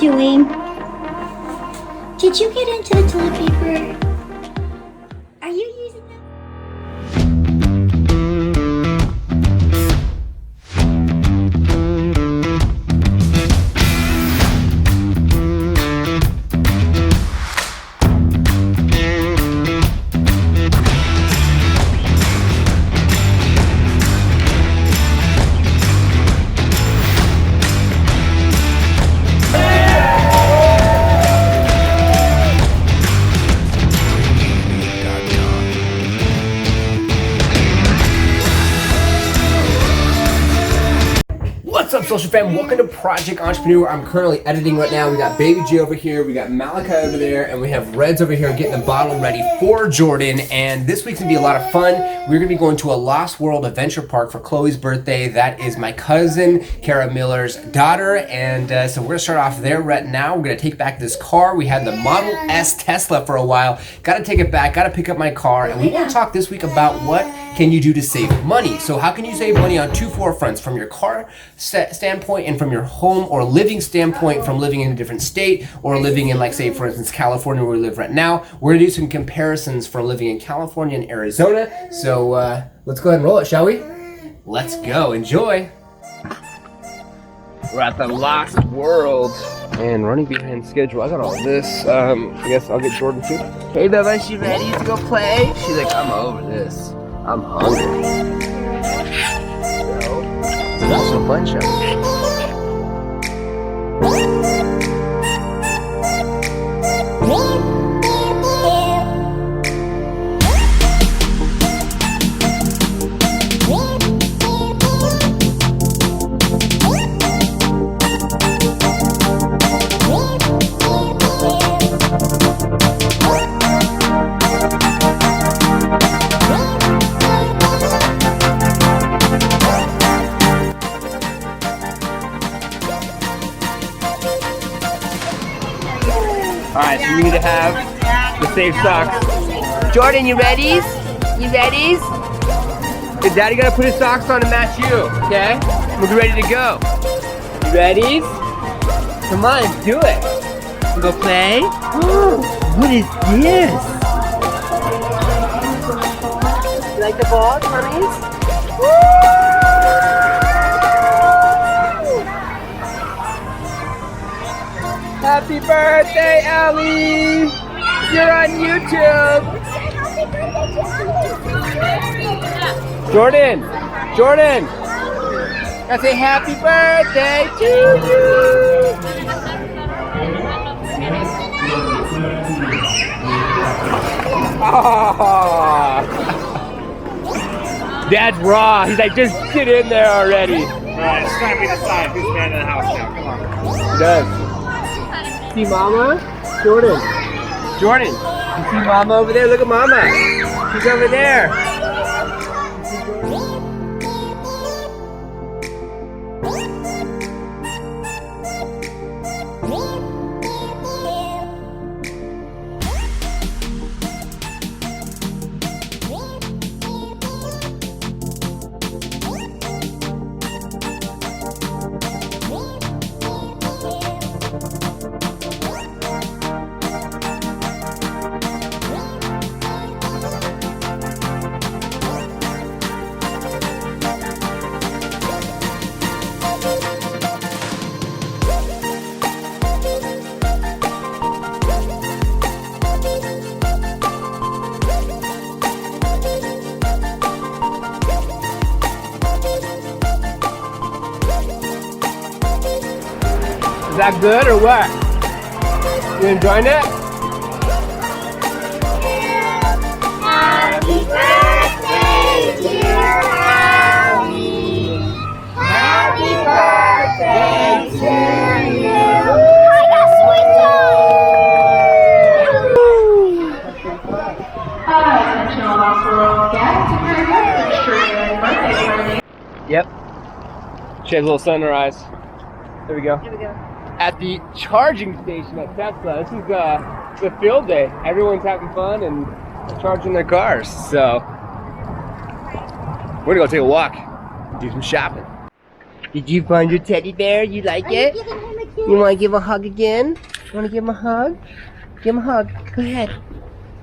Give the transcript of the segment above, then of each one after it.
you doing? Did you get into the toilet paper? Are you using it? What's up, social fam? Welcome to Project Entrepreneur. I'm currently editing right now. We got Baby G over here, we got Malachi over there, and we have Reds over here getting the bottle ready for Jordan. And this week's gonna be a lot of fun. We're gonna be going to a Lost World Adventure Park for Chloe's birthday. That is my cousin, Kara Miller's daughter. And so we're gonna start off there right now. We're gonna take back this car. We had the Model S Tesla for a while. Gotta take it back, gotta pick up my car. And we wanna talk this week about what can you do to save money. So how can you save money on two forefronts, from your car standpoint and from your home or living standpoint, from living in a different state or living in, like, say, for instance, California, where we live right now. We're gonna do some comparisons for living in California and Arizona. So let's go ahead and roll it, shall we? Let's go, enjoy. We're at the Lost World and running behind schedule. I got all this. I guess I'll get Jordan too. Hey Bubba, she ready to go play? She's like, I'm over this. I'm hungry. So, that's so fun, shall Alright, so you need to have the safe socks. Jordan, you ready? You ready? Is Daddy gonna put his socks on to match you, okay? We'll be ready to go. You ready? Come on, do it. You go play? What is this? You like the ball, honeys? Happy birthday, Ellie! You're on YouTube! Jordan! Jordan! I say happy birthday to you! Oh. Dad's raw. He's like, just get in there already. Alright, it's time we decide who's man in the house now. Come on. He does. See Mama? Jordan. Jordan. You see Mama over there? Look at Mama. She's over there. Is that good or what? You enjoying it? Happy birthday, dear Ellie. Happy birthday to you. I got Attention Lost World guests, for your birthday party. Yep. She has a little sun in her eyes. There we go. Here we go. At the charging station at Tesla. This is the field day. Everyone's having fun and charging their cars. So we're gonna go take a walk, do some shopping. Did you find your teddy bear? You like it? Are you giving him a You want to give a hug again? You want to give him a hug? Give him a hug. Go ahead.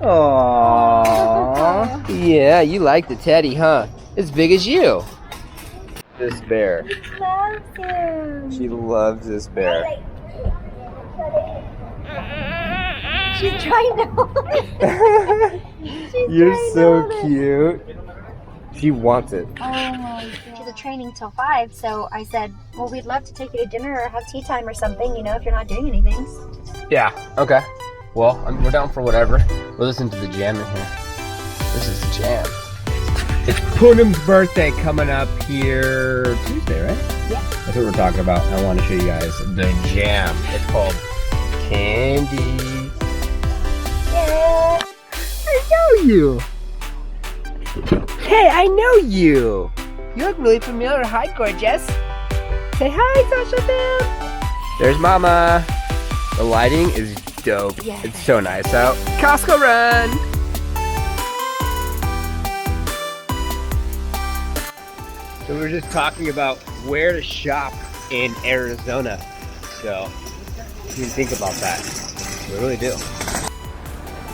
Aww. Yeah, you like the teddy, huh? As big as you. This bear. She loves him. She loves this bear. She's trying to hold it. You're so cute. She wants it. Oh my god. She's a training till 5, so I said, well, we'd love to take you to dinner or have tea time or something, you know, if you're not doing anything. Yeah, okay. Well, we're down for whatever. We're listening to the jam in here. This is the jam. It's Poonam's birthday coming up here Tuesday, right? Yeah. That's what we're talking about. I want to show you guys the jam. It's called Candy. Yeah. I know you. Hey, I know you. You look really familiar. Hi, gorgeous. Say hi, Sasha Bam. There's Mama. The lighting is dope. Yeah. It's so nice out. Costco run. So we were just talking about where to shop in Arizona. So you think about that. We really do.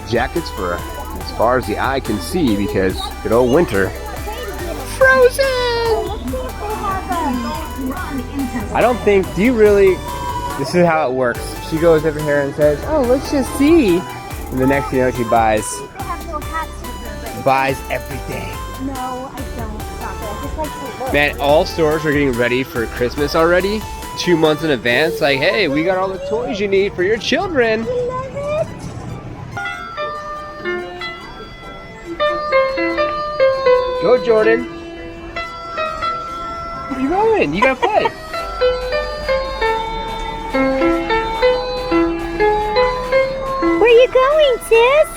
Jackets for as far as the eye can see because good old winter. Frozen! I don't think, do you really, this is how it works. She goes over here and says, oh, let's just see. And the next thing you know, she buys every day. No, I don't. Stop it. I just like to look. Man, all stores are getting ready for Christmas already. 2 months in advance. Like, hey, we got all the toys you need for your children. I love it. Go, Jordan. Where are you going? You gotta play. Where are you going, sis?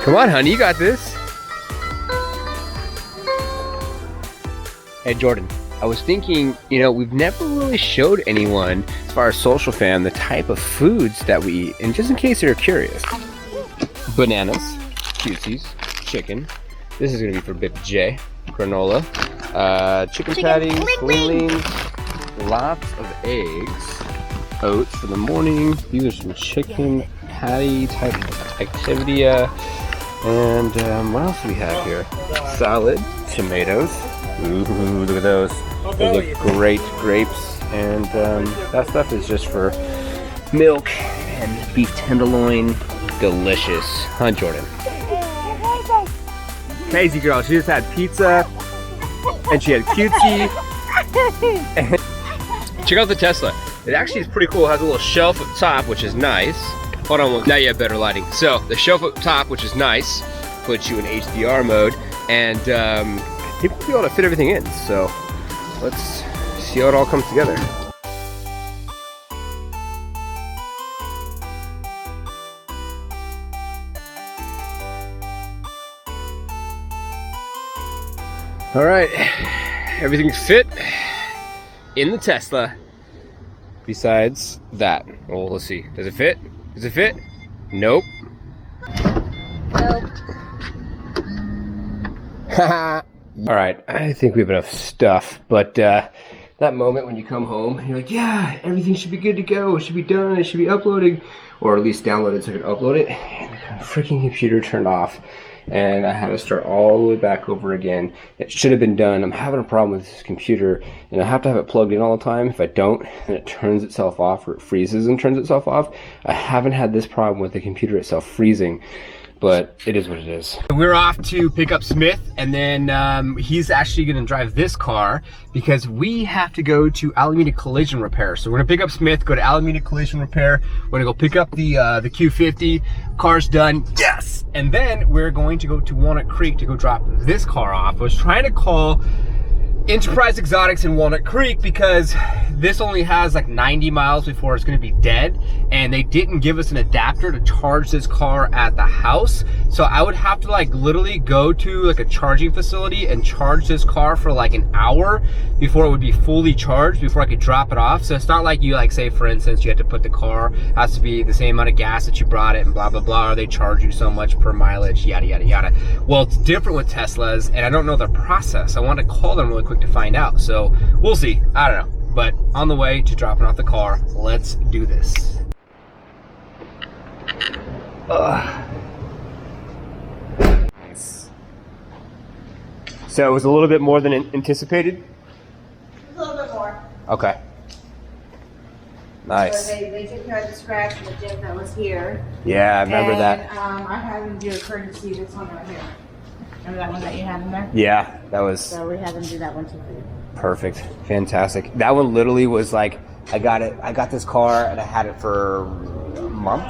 Come on, honey, you got this. Hey, Jordan, I was thinking, you know, we've never really showed anyone, as far as Social Fam, the type of foods that we eat. And just in case you're curious, bananas, cuties, chicken. This is gonna be for Bip J. Granola, chicken patties, linguines, lots of eggs, oats for the morning. These are some chicken patty type activity. And what else do we have here? Salad, tomatoes. Ooh, look at those. Those look great. Grapes. And that stuff is just for milk and beef tenderloin. Delicious. Huh, Jordan? Crazy girl. She just had pizza. And she had cutesy. Check out the Tesla. It actually is pretty cool. It has a little shelf up top, which is nice. Hold on, now you have better lighting. So the shelf up top, which is nice, puts you in HDR mode, and I think we'll be able to fit everything in. So let's see how it all comes together. All right, everything's fit in the Tesla. Besides that, well, let's see. Does it fit? Does it fit? Nope. Nope. Haha. All right, I think we have enough stuff, but that moment when you come home, you're like, yeah, everything should be good to go. It should be done. It should be uploading, or at least downloaded so I can upload it. And the freaking computer turned off, and I had to start all the way back over again. It should have been done. I'm having a problem with this computer, and I have to have it plugged in all the time. If I don't, then it turns itself off, or it freezes and turns itself off. I haven't had this problem with the computer itself freezing, but it is what it is. We're off to pick up Smith, and then he's actually gonna drive this car because we have to go to Alameda Collision Repair. So we're gonna pick up Smith, go to Alameda Collision Repair. We're gonna go pick up the Q50. Car's done, yes! And then we're going to go to Walnut Creek to go drop this car off. I was trying to call Enterprise Exotics in Walnut Creek because this only has like 90 miles before it's gonna be dead, and they didn't give us an adapter to charge this car at the house. So I would have to like literally go to like a charging facility and charge this car for like an hour before it would be fully charged before I could drop it off. So it's not like you like say for instance you had to put the car, has to be the same amount of gas that you brought it and blah blah blah, or they charge you so much per mileage, yada yada yada. Well, it's different with Teslas, and I don't know their process. I want to call them really quick to find out, so we'll see. I don't know. But on the way to dropping off the car, let's do this. Nice. So it was a little bit more than anticipated? A little bit more. Okay. Nice. So they took care of the scratch in the gym that was here. Yeah, I remember and, that. I had them do a courtesy, this one right here. Remember that one that you had in there? Yeah, that was So we had them do that one too for you. perfect. Fantastic. That one literally was like, I got this car and I had it for a month.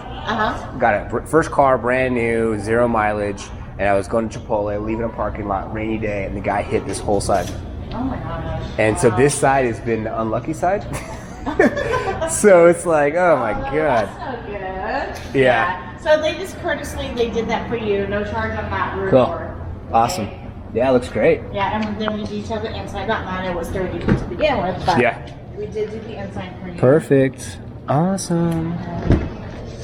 Got it. First car, brand new, 0 mileage. And I was going to Chipotle, leaving a parking lot, rainy day, and the guy hit this whole side. Oh my gosh. And so this side has been the unlucky side. So it's like, oh my God. That's so good. Yeah. So they just courteously, they did that for you. No charge on that room. Cool. Awesome. Yeah, it looks great. Yeah, and then we detailed the inside. That mine was 30 to begin with, but Yeah. we did do the inside for you. Perfect. Awesome.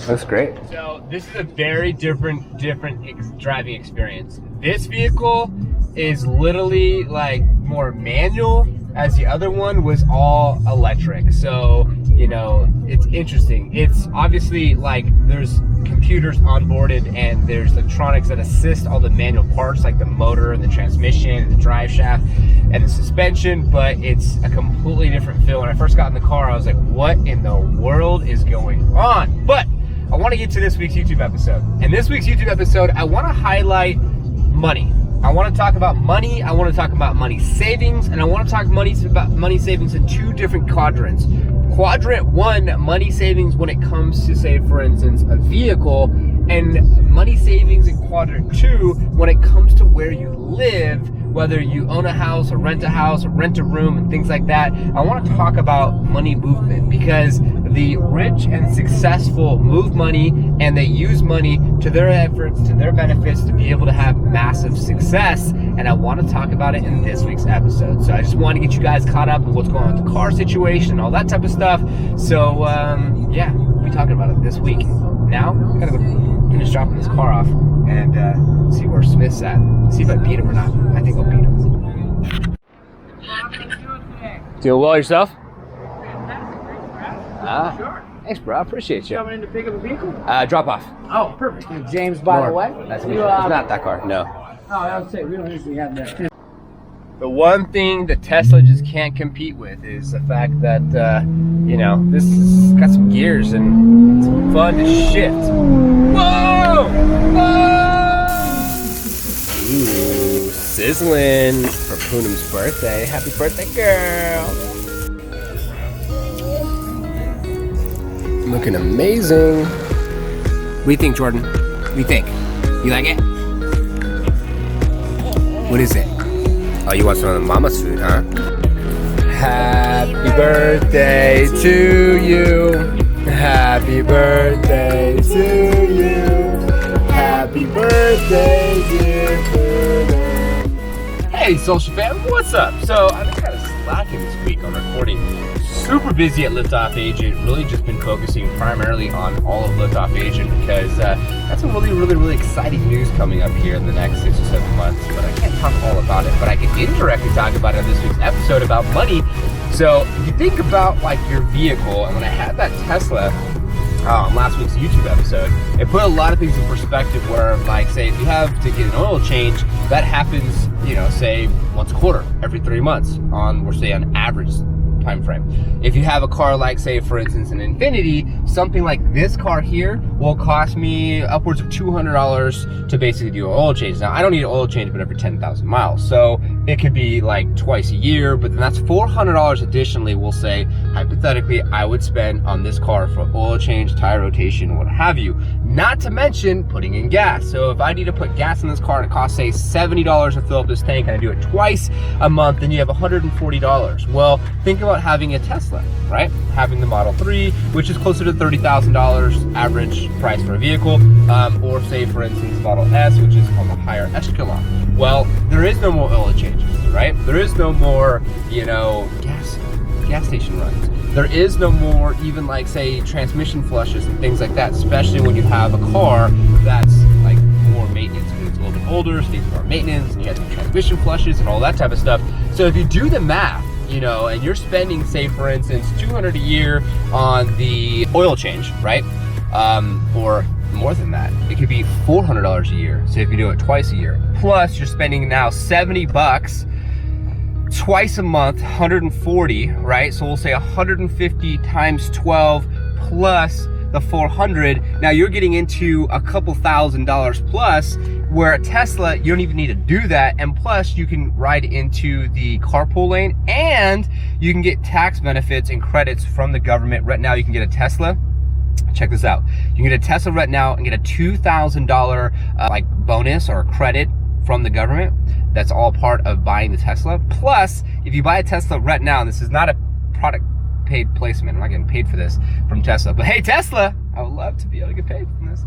Looks great. So this is a very different driving experience. This vehicle is literally like more manual, as the other one was all electric. So, you know, it's interesting. It's obviously like there's computers onboarded and there's electronics that assist all the manual parts like the motor and the transmission and the drive shaft and the suspension, but it's a completely different feel. When I first got in the car, I was like, what in the world is going on? But I want to get to this week's YouTube episode. And this week's YouTube episode, I want to highlight money. I want to talk about money, I want to talk about money savings, and I want to talk about money savings in 2 different quadrants. Quadrant 1, money savings when it comes to, say, for instance, a vehicle, and money savings in quadrant 2 when it comes to where you live, whether you own a house or rent a room and things like that. I want to talk about money movement because the rich and successful move money and they use money to their efforts, to their benefits to be able to have massive success. And I want to talk about it in this week's episode. So I just want to get you guys caught up with what's going on with the car situation and all that type of stuff. So yeah, we'll be talking about it this week. Now, I gotta go finish dropping this car off and see where Smith's at. See if I beat him or not. I think I'll beat him. Doing well yourself? Sure. Thanks, bro. I appreciate you. Coming in to pick up a vehicle? Drop off. Oh, perfect. James, by the way. That's you, me. It's not that car. No. Oh, I would say we don't usually have that. The one thing that Tesla just can't compete with is the fact that, you know, this has got some gears and it's fun to shift. Whoa! Whoa! Ooh, sizzling for Poonam's birthday. Happy birthday, girl! Looking amazing. What do you think, Jordan? What do you think? You like it? What is it? Oh, you want some of the mama's food, huh? Happy birthday to you. Happy birthday to you. Happy birthday, dear Poonam. Hey, social fam, what's up? So I've been kind of slacking this week on recording. Super busy at Liftoff Agent. Really just been focusing primarily on all of Liftoff Agent because that's some really exciting news coming up here in the next 6 or 7 months. But I can't talk all about it. But I can indirectly talk about it in this week's episode about money. So if you think about like your vehicle, and when I had that Tesla last week's YouTube episode, it put a lot of things in perspective where, like, say, if you have to get an oil change, that happens, you know, say once a quarter, every 3 months on, we're say on average time frame. If you have a car like, say, for instance, an Infiniti, something like this car here will cost me upwards of $200 to basically do an oil change. Now, I don't need an oil change but every 10,000 miles, so it could be like twice a year, but then that's $400 additionally, we'll say, hypothetically, I would spend on this car for oil change, tire rotation, what have you. Not to mention putting in gas. So if I need to put gas in this car and it costs, say, $70 to fill up this tank, and I do it twice a month, then you have $140. Well, think about about having a Tesla, right? Having the Model 3, which is closer to $30,000 average price for a vehicle, or say for instance Model S, which is on the higher echelon. Well, there is no more oil changes, right? There is no more, you know, gas station runs. There is no more even like say transmission flushes and things like that, especially when you have a car that's like more maintenance, because it's a little bit older, so needs more maintenance, and you have the transmission flushes and all that type of stuff. So if you do the math, you know, and you're spending say for instance $200 a year on the oil change, right? Or more than that, it could be $400 a year. So if you do it twice a year, plus you're spending now 70 bucks twice a month, 140, right? So we'll say 150 times 12 plus the 400. Now you're getting into a couple $1,000s plus, where a Tesla, you don't even need to do that. And plus you can ride into the carpool lane, and you can get tax benefits and credits from the government. Right now you can get a Tesla. Check this out. You can get a Tesla right now and get a $2,000 like bonus or credit from the government. That's all part of buying the Tesla. Plus, if you buy a Tesla right now, and this is not a product paid placement, I'm not getting paid for this from Tesla, but hey Tesla, I would love to be able to get paid from this.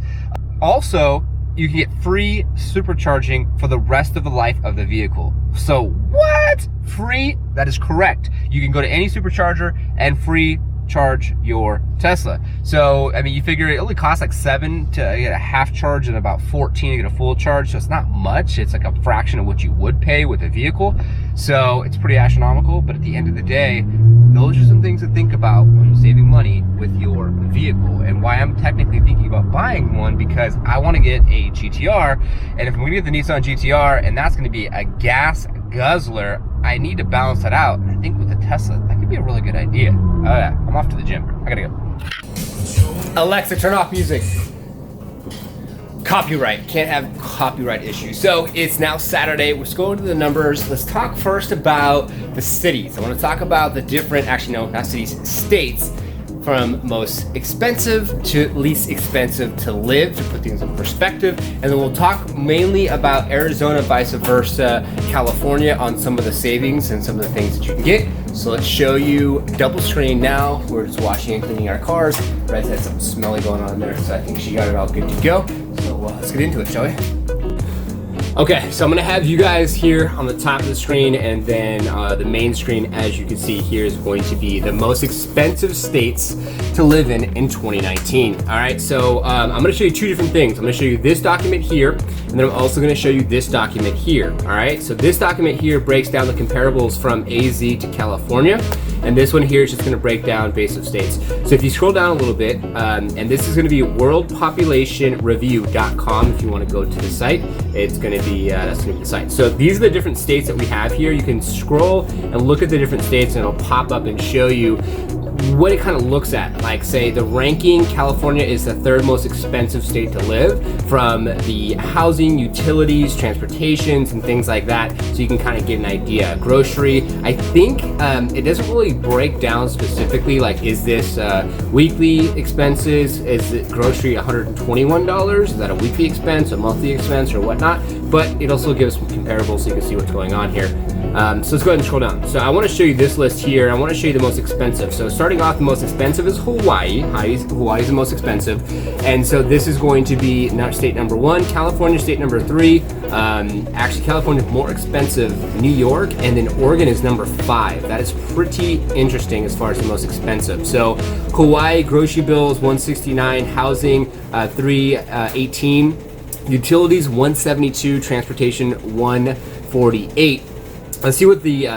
Also, you can get free supercharging for the rest of the life of the vehicle. So what? Free? That is correct. You can go to any supercharger and free charge your Tesla. So I mean, you figure it only costs like $7 to get a half charge and about $14 to get a full charge, so it's not much. It's like a fraction of what you would pay with a vehicle, so it's pretty astronomical. But at the end of the day, those are some things to think about when saving money with your vehicle, and why I'm technically thinking about buying one, because I want to get a GTR, and if I'm going to get the Nissan GTR and that's going to be a gas guzzler, I need to balance that out. And I think with the Tesla, that could be a really good idea. Oh yeah, I'm off to the gym. I gotta go. Alexa, turn off music. Copyright. Can't have copyright issues. So it's now Saturday. Let's go into the numbers. Let's talk first about the cities. I want to talk about the different, actually no, not cities, states, from most expensive to least expensive to live, to put things in perspective. And then we'll talk mainly about Arizona, vice versa, California, on some of the savings and some of the things that you can get. So let's show you double screen now. We're just washing and cleaning our cars. Red's had something smelly going on there, so I think she got it all good to go. So let's get into it, shall we? Okay, so I'm gonna have you guys here on the top of the screen, and then the main screen, as you can see here, is going to be the most expensive states to live in 2019. All right, so I'm gonna show you two different things. I'm gonna show you this document here, and then I'm also gonna show you this document here. All right, so this document here breaks down the comparables from AZ to California, and this one here is just gonna break down base of states. So if you scroll down a little bit, and this is gonna be worldpopulationreview.com if you wanna go to the site. It's gonna be, that's gonna be the site. So these are the different states that we have here. You can scroll and look at the different states, and it'll pop up and show you what it kind of looks at. Like say the ranking, California is the third most expensive state to live, from the housing, utilities, transportations, and things like that. So you can kind of get an idea. Grocery, I think it doesn't really break down specifically, like is this weekly expenses, is it grocery $121? Is that a weekly expense, a monthly expense, or whatnot? But it also gives some comparables so you can see what's going on here. So let's go ahead and scroll down. So I want to show you this list here. I want to show you the most expensive. So starting off, the most expensive is Hawaii. Hawaii is the most expensive. And so this is going to be state number 1, California state number 3. Actually, California is more expensive, New York, and then Oregon is number 5. That is pretty interesting as far as the most expensive. So Hawaii, grocery bills, $169, housing, $318, utilities, $172, transportation, $148. Let's see what the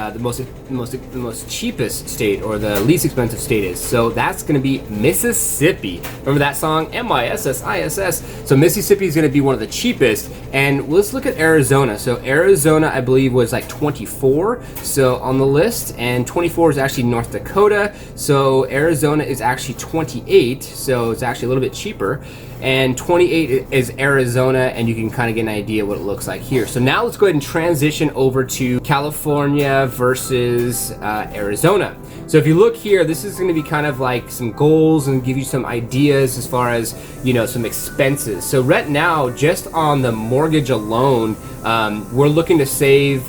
most cheapest state, or the least expensive state, is. So that's going to be Mississippi. Remember that song, MISSISS? So Mississippi is going to be one of the cheapest. And let's look at Arizona. So Arizona, I believe, was like 24 so on the list, and 24 is actually North Dakota. So Arizona is actually 28, so it's actually a little bit cheaper. And 28 is Arizona, and you can kind of get an idea what it looks like here. So now let's go ahead and transition over to California versus versus Arizona. So if you look here, this is going to be kind of like some goals and give you some ideas as far as, you know, some expenses. So right now, just on the mortgage alone, we're looking to save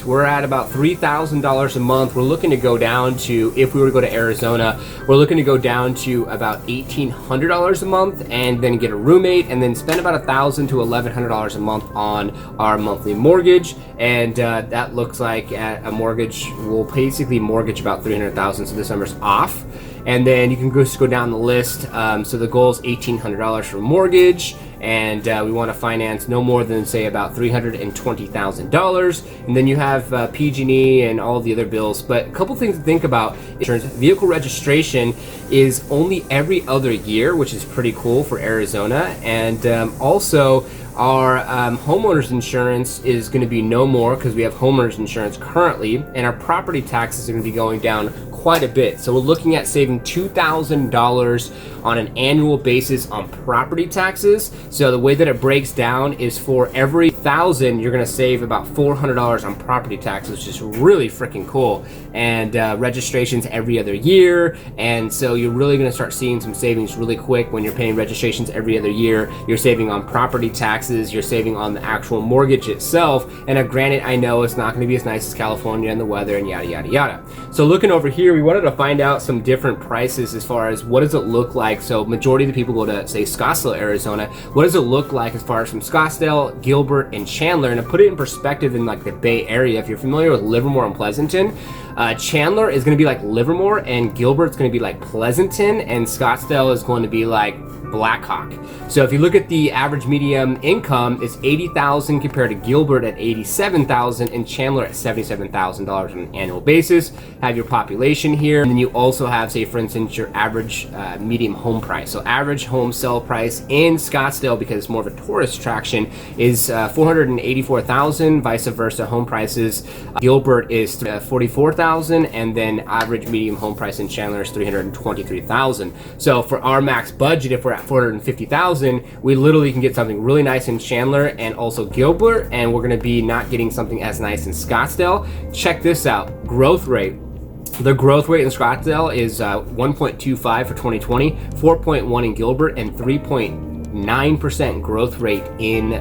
we're at about $3,000 a month. We're looking to go down to, if we were to go to Arizona, we're looking to go down to about $1,800 a month, and then get a roommate, and then spend about $1,000 to $1,100 a month on our monthly mortgage. And that looks like a mortgage, we'll basically mortgage about $300,000, so this number's off. And then you can just go down the list. So the goal is $1,800 for mortgage, and we want to finance no more than, say, about $320,000. And then you have PG&E and all the other bills. But a couple things to think about. Insurance vehicle registration is only every other year, which is pretty cool for Arizona. And also, our homeowners insurance is going to be no more, because we have homeowners insurance currently, and our property taxes are going to be going down quite a bit. So we're looking at saving $2,000 on an annual basis on property taxes. So the way that it breaks down is for every $1,000, you're going to save about $400 on property taxes, which is really freaking cool. And registrations every other year, and so you're really going to start seeing some savings really quick when you're paying registrations every other year. You're saving on property taxes, you're saving on the actual mortgage itself. And granted, I know it's not going to be as nice as California and the weather and yada yada yada. So looking over here, we wanted to find out some different prices as far as what does it look like. So majority of the people go to, say, Scottsdale, Arizona. What does it look like as far as from Scottsdale, Gilbert, and Chandler? And to put it in perspective, in like the Bay Area, if you're familiar with Livermore and Pleasanton, Chandler is going to be like Livermore, and Gilbert's going to be like Pleasanton, and Scottsdale is going to be like Blackhawk. So if you look at the average medium income, it's $80,000 compared to Gilbert at $87,000 and Chandler at $77,000 on an annual basis. Have your population here, and then you also have, say, for instance, your average medium home price. So average home sale price in Scottsdale, because it's more of a tourist attraction, is $484,000. Vice versa, home prices Gilbert is $44,000, and then average medium home price in Chandler is $323,000. So for our max budget, if we're at $450,000, we literally can get something really nice in Chandler and also Gilbert, and we're going to be not getting something as nice in Scottsdale. Check this out, growth rate. The growth rate in Scottsdale is 1.25 for 2020, 4.1 in Gilbert, and 3.9% growth rate in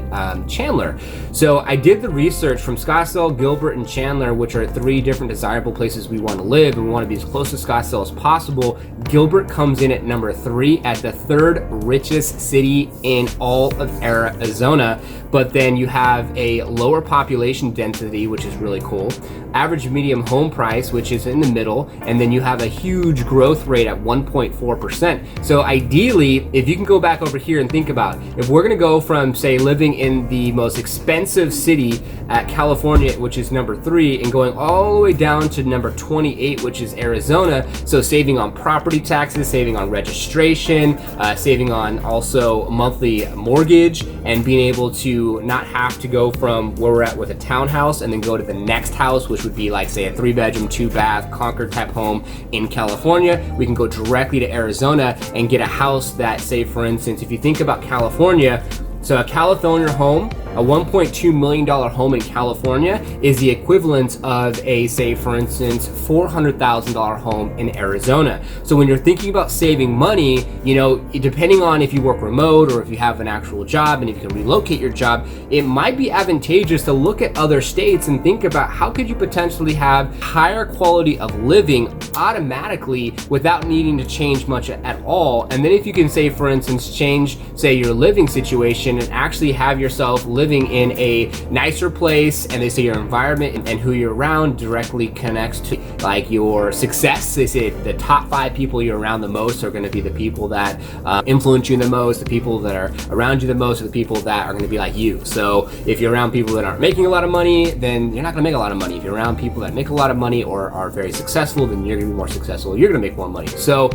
Chandler. So I did the research from Scottsdale, Gilbert, and Chandler, which are 3 different desirable places we want to live, and we want to be as close to Scottsdale as possible. Gilbert comes in at number 3 at the 3rd richest city in all of Arizona. But then you have a lower population density, which is really cool. Average medium home price, which is in the middle, and then you have a huge growth rate at 1.4%. So ideally, if you can go back over here and think about, if we're gonna go from, say, living in the most expensive city at California, which is number 3, and going all the way down to number 28, which is Arizona, so saving on property taxes, saving on registration, saving on also monthly mortgage, and being able to not have to go from where we're at with a townhouse and then go to the next house, which would be like, say, a 3-bedroom, 2-bath Concord type home in California. We can go directly to Arizona and get a house that, say, for instance, if you think about California, so a California home, a $1.2 million home in California is the equivalent of a, say, for instance, $400,000 home in Arizona. So when you're thinking about saving money, you know, depending on if you work remote or if you have an actual job and if you can relocate your job, it might be advantageous to look at other states and think about how could you potentially have higher quality of living automatically without needing to change much at all. And then if you can, say, for instance, change, say, your living situation and actually have yourself living in a nicer place, and they say your environment and who you're around directly connects to like your success. They say the top 5 people you're around the most are going to be the people that influence you the most. The people that are around you the most are the people that are going to be like you. So if you're around people that aren't making a lot of money, then you're not going to make a lot of money. If you're around people that make a lot of money or are very successful, then you're going to be more successful. You're going to make more money. So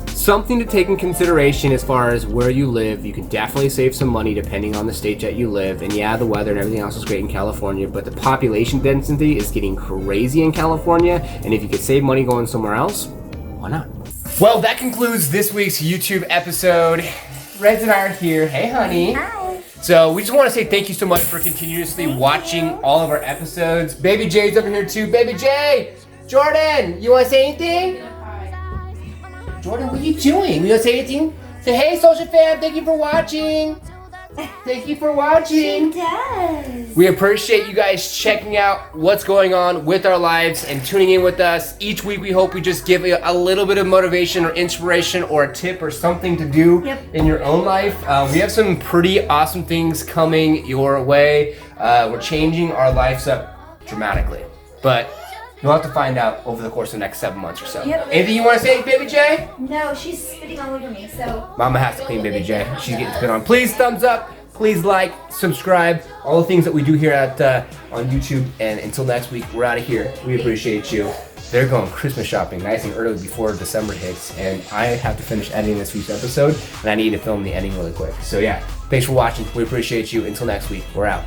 something to take in consideration as far as where you live. You can definitely save some money depending on the state that you live. And yeah, the weather and everything else is great in California, but the population density is getting crazy in California. And if you could save money going somewhere else, why not? Well, that concludes this week's YouTube episode. Reds and I are here. Hey, honey. Hi. So we just want to say thank you so much for continuously watching all of our episodes. Baby Jay's over here too. Baby Jay! Jordan, you want to say anything? Jordan, what are you doing? You want to say anything? Say, hey, social fam, thank you for watching. Thank you for watching. She does. We appreciate you guys checking out what's going on with our lives and tuning in with us. Each week we hope we just give you a little bit of motivation or inspiration or a tip or something to do in your own life. We have some pretty awesome things coming your way. We're changing our lives up dramatically. But you'll have to find out over the course of the next 7 months or so. Yep. Anything you want to say, Baby J? No, she's spitting all over me, so. Mama has to clean Baby J. She's getting spit on. Please thumbs up. Please like, subscribe, all the things that we do here at on YouTube. And until next week, we're out of here. We appreciate you. They're going Christmas shopping nice and early before December hits. And I have to finish editing this week's episode. And I need to film the ending really quick. So yeah, thanks for watching. We appreciate you. Until next week, we're out.